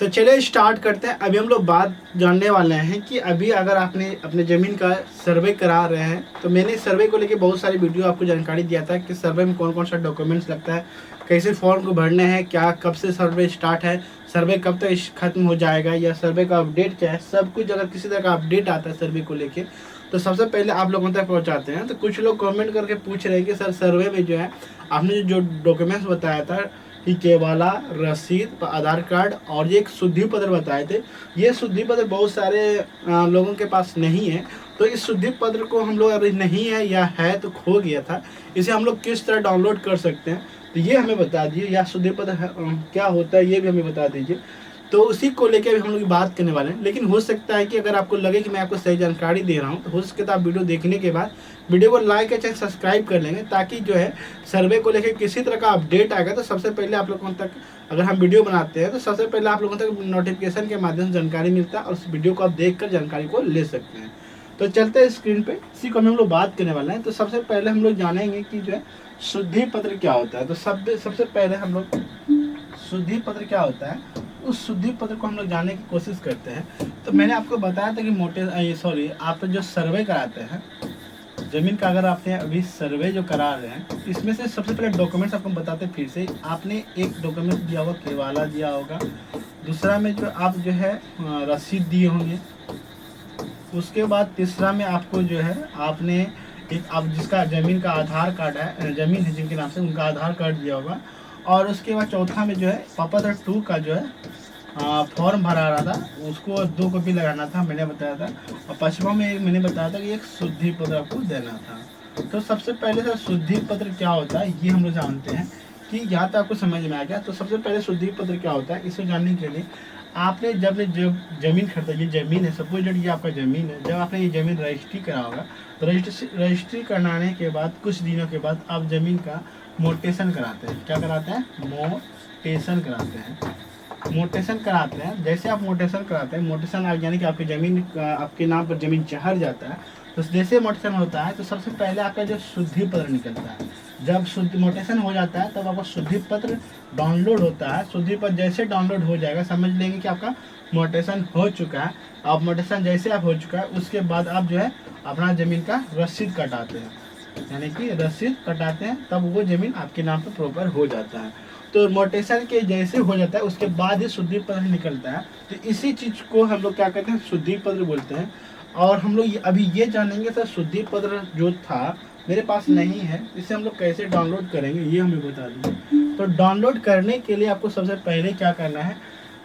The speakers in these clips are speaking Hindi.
तो चलिए स्टार्ट करते हैं। अभी हम लोग बात जानने वाले हैं कि अभी अगर आपने अपने ज़मीन का सर्वे करा रहे हैं, तो मैंने सर्वे को लेके बहुत सारी वीडियो आपको जानकारी दिया था कि सर्वे में कौन कौन सा डॉक्यूमेंट्स लगता है, कैसे फॉर्म को भरने हैं, क्या कब से सर्वे स्टार्ट है, सर्वे कब तक खत्म हो जाएगा, या सर्वे का अपडेट क्या है, सब कुछ अगर किसी तरह का अपडेट आता है सर्वे को लेके तो सबसे पहले आप लोगों तक पहुंचाते हैं। तो कुछ लोग कमेंट करके पूछ रहे हैं कि सर सर्वे में जो है आपने जो डॉक्यूमेंट्स बताया था कि केवाला, रसीद, आधार कार्ड और ये एक शुद्धि पत्र बताए थे, ये शुद्धि पत्र बहुत सारे लोगों के पास नहीं है। तो इस शुद्धि पत्र को हम लोग अगर नहीं है या है तो खो गया था, इसे हम लोग किस तरह डाउनलोड कर सकते हैं, तो ये हमें बता दीजिए। या शुद्धि पत्र क्या होता है ये भी हमें बता दीजिए। तो उसी को लेकर हम लोग बात करने वाले हैं। लेकिन हो सकता है कि अगर आपको लगे कि मैं आपको सही जानकारी दे रहा हूँ, तो हो सकता है आप वीडियो देखने के बाद वीडियो को लाइक या चैनल सब्सक्राइब कर लेंगे, ताकि जो है सर्वे को लेकर किसी तरह का अपडेट आएगा तो सबसे पहले आप लोगों तक, अगर हम वीडियो बनाते हैं तो सबसे पहले आप लोगों तक नोटिफिकेशन के माध्यम से जानकारी मिलता है और उस वीडियो को आप देख कर जानकारी को ले सकते हैं। तो चलते हैं स्क्रीन पे, इसी को हम लोग बात करने वाले हैं। तो सबसे पहले हम लोग जानेंगे कि जो है शुद्धि पत्र क्या होता है। तो सबसे पहले हम लोग शुद्धि पत्र क्या होता है, उस शुद्धि पत्र को हम लोग जानने की कोशिश करते हैं। तो मैंने आपको बताया था कि आप जो सर्वे कराते हैं ज़मीन का, अगर आपने अभी सर्वे जो करा रहे हैं, इसमें से सबसे पहले डॉक्यूमेंट्स आपको बताते हैं। फिर से आपने एक डॉक्यूमेंट दिया होगा, केवाला दिया होगा, दूसरा में जो आप जो है रसीद दिए होंगे, उसके बाद तीसरा में आपको जो है आपने एक आप जिसका ज़मीन का आधार कार्ड है, ज़मीन है जिनके नाम से, उनका आधार कार्ड दिया होगा। और उसके बाद चौथा में जो है पापा 2 का जो है फॉर्म भरा रहा था, उसको 2 कॉपी लगाना था, मैंने बताया था। और पांचवा में मैंने बताया था कि एक शुद्धि पत्र आपको देना था। तो सबसे पहले सर शुद्धि पत्र क्या होता है ये हम लोग जानते हैं कि यहाँ तक आपको समझ में आ गया। तो सबसे पहले शुद्धि पत्र क्या होता है, इसे जानने के लिए आपने जब ज़मीन खरीदा, ये ज़मीन है, सपोज ये आपका ज़मीन है, जब आपने ये ज़मीन रजिस्ट्री करा होगा, तो रजिस्ट्री कराने के बाद कुछ दिनों के बाद आप ज़मीन का मोटेशन कराते हैं। क्या कराते हैं? मोटेशन कराते हैं। मोटेशन कराते हैं, जैसे आप मोटेशन कराते हैं, मोटेशन यानी कि आपकी ज़मीन आपके नाम पर ज़मीन चढ़ जाता है, तो जैसे मोटेशन होता है तो सबसे पहले आपका जो शुद्धि पत्र निकलता है। जब शुद्ध मोटेशन हो जाता है तब आपका शुद्धि पत्र डाउनलोड होता है। शुद्धि पत्र जैसे डाउनलोड हो जाएगा, समझ लेंगे कि आपका मोटेशन हो चुका है। अब मोटेशन जैसे आप हो चुका है, उसके बाद आप जो है अपना ज़मीन का रसीद कटाते हैं, यानी कि रसीद कटाते हैं, तब वो ज़मीन आपके नाम पर प्रॉपर हो जाता है। तो मोटेशन के जैसे हो जाता है उसके बाद ही शुद्धि पत्र निकलता है। तो इसी चीज़ को हम लोग क्या कहते हैं, शुद्धि पत्र बोलते हैं। और हम लोग अभी ये जानेंगे सर शुद्धि पत्र जो था मेरे पास नहीं है, इसे हम लोग कैसे डाउनलोड करेंगे ये हमें बता दीजिए। तो डाउनलोड करने के लिए आपको सबसे पहले क्या करना है,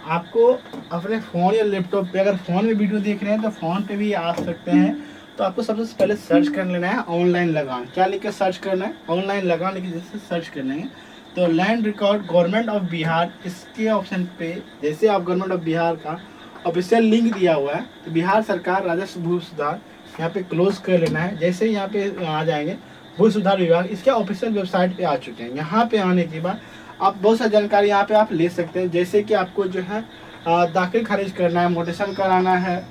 आपको अपने फ़ोन या लैपटॉप पे, अगर फ़ोन में वीडियो देख रहे हैं तो फ़ोन पे भी आ सकते हैं, तो आपको सबसे पहले सर्च कर लेना है ऑनलाइन लगान। क्या लिख के सर्च करना है? ऑनलाइन लगान लिख के जैसे सर्च कर लेंगे तो land record government of Bihar, इसके ऑप्शन पे जैसे आप गवर्नमेंट ऑफ बिहार का ऑफिशियल लिंक दिया हुआ है, तो बिहार सरकार राजस्व भू सुधार यहाँ पे क्लोज कर लेना है। जैसे यहाँ पे आ जाएंगे भू सुधार विभाग, इसके ऑफिशियल वेबसाइट पे आ चुके हैं। यहाँ पे आने के बाद आप बहुत सारी जानकारी यहाँ पे आप ले सकते हैं, जैसे कि आपको जो है दाखिल खारिज करना है, मोटेशन कराना है,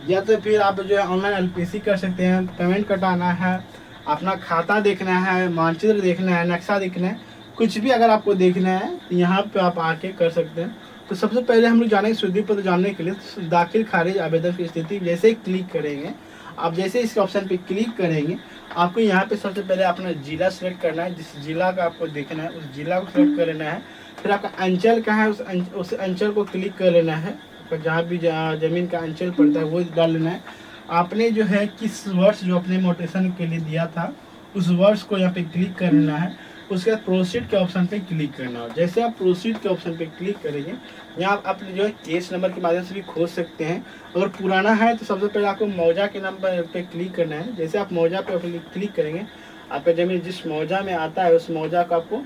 या तो फिर आप जो है ऑनलाइन एलपीसी कर सकते हैं, पेमेंट कटाना है, अपना खाता देखना है, मानचित्र देखना है, नक्शा देखना है, कुछ भी अगर आपको देखना है तो यहाँ पे आप आके कर सकते हैं। तो सबसे पहले हम लोग जानेंगे शुद्धि पत्र जानने के लिए दाखिल खारिज आवेदन की स्थिति। जैसे ही क्लिक करेंगे आप, जैसे इस ऑप्शन पे क्लिक करेंगे, आपको यहाँ पे सबसे पहले अपना जिला सेलेक्ट करना है, जिस जिला का आपको देखना है उस जिला को सेलेक्ट कर लेना है। फिर आपका अंचल कहाँ है, उस अंचल को क्लिक कर लेना है, जहाँ भी ज़मीन का अंचल पड़ता है वो डाल लेना है। आपने जो है किस वर्ष जो अपने मोटेशन के लिए दिया था उस वर्ष को यहाँ पे क्लिक करना है। उसके बाद प्रोसीड के ऑप्शन पे क्लिक करना है। जैसे आप प्रोसीड के ऑप्शन पे क्लिक करेंगे, यहाँ आप जो है केस नंबर के माध्यम से भी खोज सकते हैं। अगर पुराना है तो सबसे पहले आपको मौजा के नंबर पे क्लिक करना है। जैसे आप मौजा पे क्लिक करेंगे, आपका ज़मीन जिस मौजा में आता है उस मौजा को आपको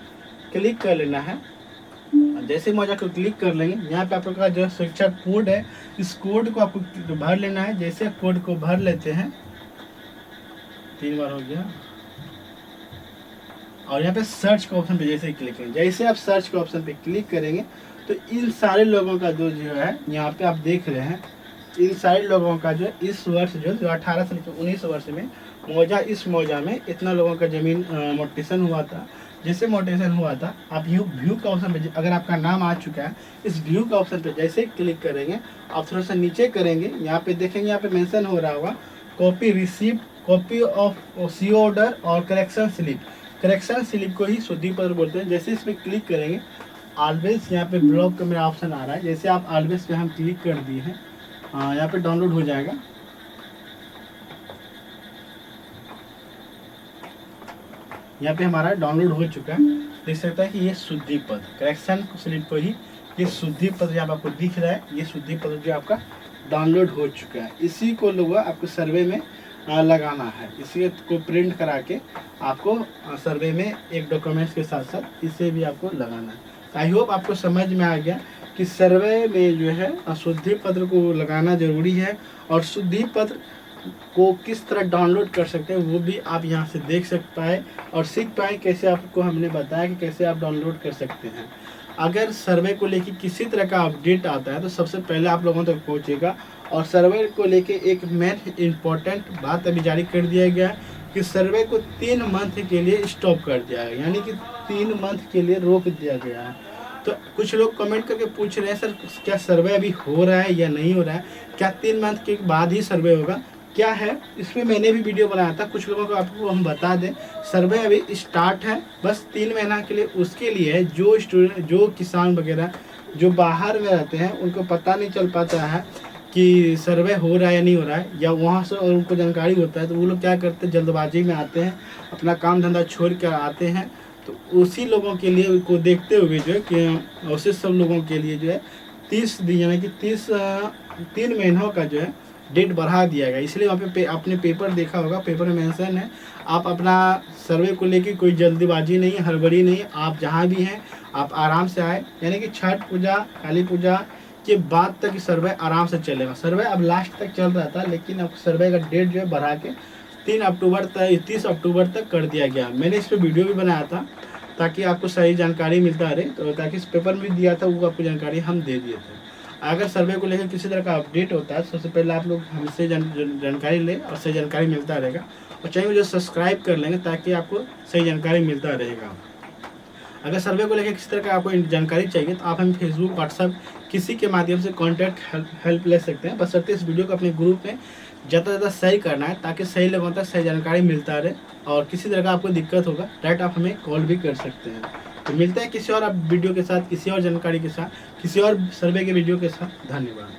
क्लिक कर लेना है। जैसे मौजा को क्लिक कर लेंगे, यहाँ पे आपका जो शिक्षा कोड है, इस कोड को आपको भर लेना है। जैसे कोड को भर लेते हैं, 3 बार हो गया, और यहाँ पे सर्च के ऑप्शन पे जैसे ही क्लिक करेंगे, जैसे आप सर्च के ऑप्शन पे क्लिक करेंगे तो इन सारे लोगों का जो है यहाँ पे आप देख रहे हैं, इन सारे लोगों का जो इस वर्ष जो 18 से 19 वर्ष में मौजा, इस मौजा में इतना लोगों का ज़मीन मोटेशन हुआ था। जैसे मोटिवेशन हुआ था, आप व्यू का ऑप्शन पे, अगर आपका नाम आ चुका है, इस व्यू का ऑप्शन पे जैसे क्लिक करेंगे, आप थोड़ा सा नीचे करेंगे, यहाँ पे देखेंगे, यहाँ पे मेंशन हो रहा होगा copy receipt, copy of C order और करेक्शन स्लिप। करेक्शन स्लिप को ही शुद्धि पत्र बोलते हैं। जैसे इसमें क्लिक करेंगे, ऑलवेज यहाँ पे ब्लॉक का मेरा ऑप्शन आ रहा है, जैसे आप ऑलवेज पे हम क्लिक कर दिए हैं, यहाँ पे डाउनलोड हो जाएगा। यहाँ पे हमारा डाउनलोड हो चुका है, देख सकता है कि ये शुद्धि पत्र, करेक्शन स्लिप को ही ये शुद्धि पत्र यहाँ आपको दिख रहा है, ये शुद्धि पत्र जो आपका डाउनलोड हो चुका है। इसी को लोग आपको सर्वे में लगाना है, इसी को प्रिंट करा के आपको सर्वे में एक डॉक्यूमेंट्स के साथ साथ इसे भी आपको लगाना है। आई होप आपको समझ में आ गया कि सर्वे में जो है शुद्धि पत्र को लगाना जरूरी है, और शुद्धि पत्र को किस तरह डाउनलोड कर सकते हैं वो भी आप यहाँ से देख पाए और सीख पाए कैसे। आपको हमने बताया कि कैसे आप डाउनलोड कर सकते हैं। अगर सर्वे को लेके किसी तरह का अपडेट आता है तो सबसे पहले आप लोगों तक पहुँचेगा। और सर्वे को लेके एक मेन इम्पॉर्टेंट बात अभी जारी कर दिया गया है कि सर्वे को 3 मंथ के लिए स्टॉप कर दिया है, यानी कि 3 मंथ के लिए रोक दिया गया है। तो कुछ लोग कमेंट करके पूछ रहे हैं सर क्या सर्वे अभी हो रहा है या नहीं हो रहा है, क्या 3 मंथ के बाद ही सर्वे होगा, क्या है इस पर मैंने भी वीडियो बनाया था। कुछ लोगों को आपको हम बता दें, सर्वे अभी स्टार्ट है, बस 3 महीना के लिए। उसके लिए है जो स्टूडेंट, जो किसान वगैरह जो बाहर में रहते हैं, उनको पता नहीं चल पाता है कि सर्वे हो रहा है या नहीं हो रहा है, या वहाँ से और उनको जानकारी होता है, तो वो लोग क्या करते हैं, जल्दबाजी में आते हैं, अपना काम धंधा छोड़ कर आते हैं। तो उसी लोगों के लिए को देखते हुए जो है कि उसी सब लोगों के लिए जो है 30 दिन यानी कि 3 महीनों का जो है डेट बढ़ा दिया गया। इसलिए वहाँ पे आपने पेपर देखा होगा, पेपर में मेंशन है, आप अपना सर्वे को लेके कोई जल्दबाजी नहीं, हड़बड़ी नहीं, आप जहाँ भी हैं आप आराम से आए। यानी कि छठ पूजा, काली पूजा के बाद तक सर्वे आराम से चलेगा। सर्वे अब लास्ट तक चल रहा था, लेकिन अब सर्वे का डेट जो है बढ़ा के 30 अक्टूबर तक कर दिया गया। मैंने इस पर वीडियो भी बनाया था ताकि आपको सही जानकारी मिलता रहे, तो ताकि इस पेपर में दिया था वो आपको जानकारी हम दे दिए थे। अगर सर्वे को लेकर किसी तरह का अपडेट होता है, सबसे पहले आप लोग हमसे जानकारी लें और सही जानकारी मिलता रहेगा। और चैनल को जो सब्सक्राइब कर लेंगे ताकि आपको सही जानकारी मिलता रहेगा। अगर सर्वे को लेकर किसी तरह का आपको जानकारी चाहिए तो आप हम फेसबुक, व्हाट्सएप किसी के माध्यम से कॉन्टैक्ट हेल्प ले सकते हैं। बस सकते इस वीडियो को अपने ग्रुप में ज़्यादा से ज़्यादा सही करना है ताकि सही लोगों तक सही जानकारी मिलता रहे। और किसी तरह का आपको दिक्कत होगा डायरेक्ट आप हमें कॉल भी कर सकते हैं। तो मिलते हैं किसी और वीडियो के साथ, किसी और जानकारी के साथ, किसी और सर्वे के वीडियो के साथ। धन्यवाद।